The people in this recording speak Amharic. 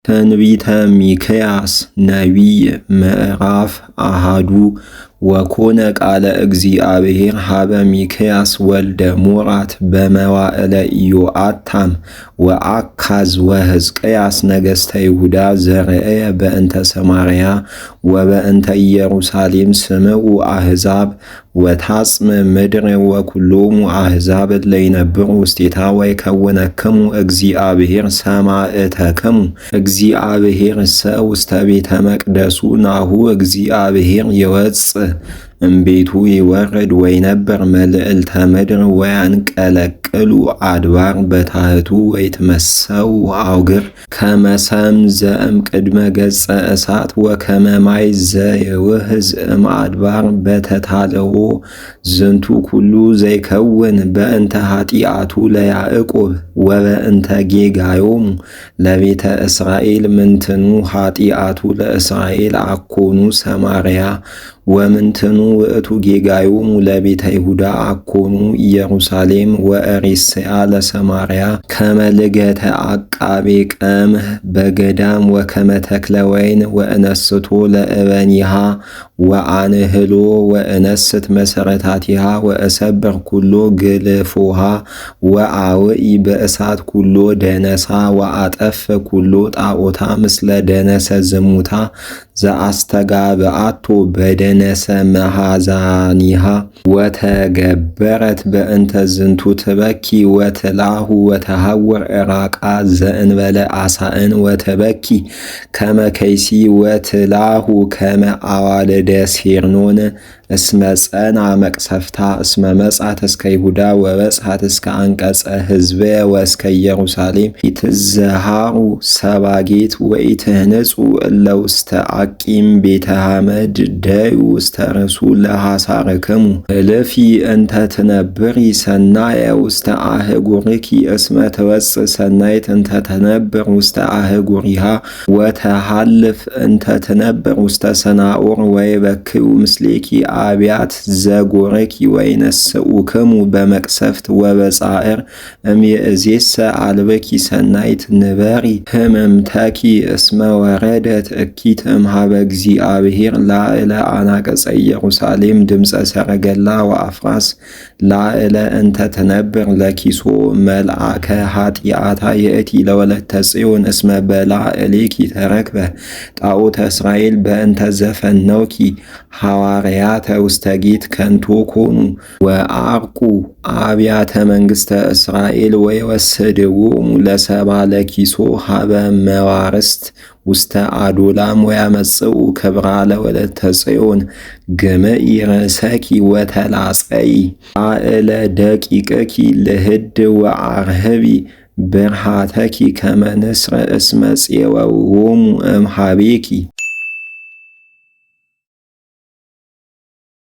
ትንቢተ ሚክያስ ነቢይ ምዕራፍ አሃዱ ወኮነ ቃለ እግዚአብሔር ሀበ ሚክያስ ወልደ ሞራት በመዋዕለ ኢዮአታም ወአካዝ ወሕዝቅያስ ነገሥተ ይሁዳ ዘርእየ በእንተ ሰማርያ ወበእንተ ኢየሩሳሌም ስምዑ አሕዛብ ወታጽም ምድር ወኩሎሙ አሕዛብ እለ ይነብሩ ውስቴታ ወይከውነክሙ እግዚአብሔር ሰማዕተክሙ እግዚአብሔርሰ ውስተ ቤተ መቅደሱ ናሁ እግዚአብሔር ይወጽእ እምቤቱ ይወርድ ወይነበር መልዕልተ ምድር ወያንቀለቅሉ አድባር በታሕቱ ወይትመሰው አውግር ከመ ሰም ዘእም ቅድመ ገጸ እሳት ወከመ ማይ ዘይውሕዝ እምአድባር በተታለዎ ዝንቱ ኩሉ ዘይከውን በእንተ ኃጢአቱ ለያዕቆብ ወበእንተ ጌጋዮሙ ለቤተ እስራኤል ምንትኑ ኃጢአቱ ለእስራኤል አኮኑ ሰማርያ ወምንትኑ ውእቱ ጌጋዮሙ ለቤተ ይሁዳ አኮኑ ኢየሩሳሌም ወእሬስያ ለሰማርያ ከመ ልገተ አቃቤ ቀምህ በገዳም ወከመ ተክለ ወይን ወእነስቶ ለእበኒሃ ወአንህሎ ወእነስት መሰረታቲሃ ወእሰብር ኩሎ ግልፎሃ ወአውኢ በእሳት ኩሎ ደነሳ ወአጠፍ ኩሎ ጣዖታ ምስለ ደነሰ ዝሙታ ዘአስተጋብአቶ በደነሰ መሃዛኒሃ ወተገበረት በእንተ ዝንቱ ትበኪ ወትላሁ ወተሐወር ዕራቃ ዘእንበለ አሳእን ወተበኪ ከመ ከይሲ ወትላሁ ከመ አዋልደ ሴርኖን እስመ ጸና መቅሰፍታ እስመ መጻት እስከ ይሁዳ ወበጽሐት እስከ አንቀጸ ሕዝበ ወእስከ ኢየሩሳሌም ይትዘሃሩ ሰባጌት ወኢትህንጹ እለ ውስተ አቂም ቤተ ሐመድ ደዩ ውስተ ርእሱ ለሐሳርክሙ እልፊ እንተ ትነብሪ ሰናየ ውስተ አህጉርኪ እስመ ትወጽእ ሰናይት እንተ ትነብር ውስተ አህጉሪሃ ወተሃልፍ እንተ ትነብር ውስተ ሰናኦር ወይበክዩ ምስሌኪ አብያት ዘጎረኪ ወይነስኡክሙ በመቅሰፍት ወበጻዕር እምይእዜሰ አልበኪ ሰናይት ንበሪ ህምምተኪ እስመ ወረደት እኪት እምኀበ እግዚአብሔር ላዕለ አናቀጸ ኢየሩሳሌም ድምፀ ሰረገላ ወአፍራስ ላዕለ እንተ ትነብር ለኪሶ መልአከ ኃጢአታ የእቲ ለወለተ ጽዮን እስመ በላዕሌኪ ተረክበ ጣዖተ እስራኤል በእንተ ዘፈነውኪ ሐዋርያተ ውስተ ጌት ከንቶ ኮኑ ወአርቁ አብያተ መንግሥተ እስራኤል ወይወስድዎሙ ለሰባ ለኪሶ ሀበ መዋርስት ውስተ አዶላም ወያመጽኡ ክብራ ለወለተ ጽዮን ግምኢ ርእሰኪ ወተላጸይ አእለ ደቂቅኪ ልህድ ወአርህቢ ብርሃተኪ ከመ ንስር እስመ ጽወውዎሙ እምኀቤኪ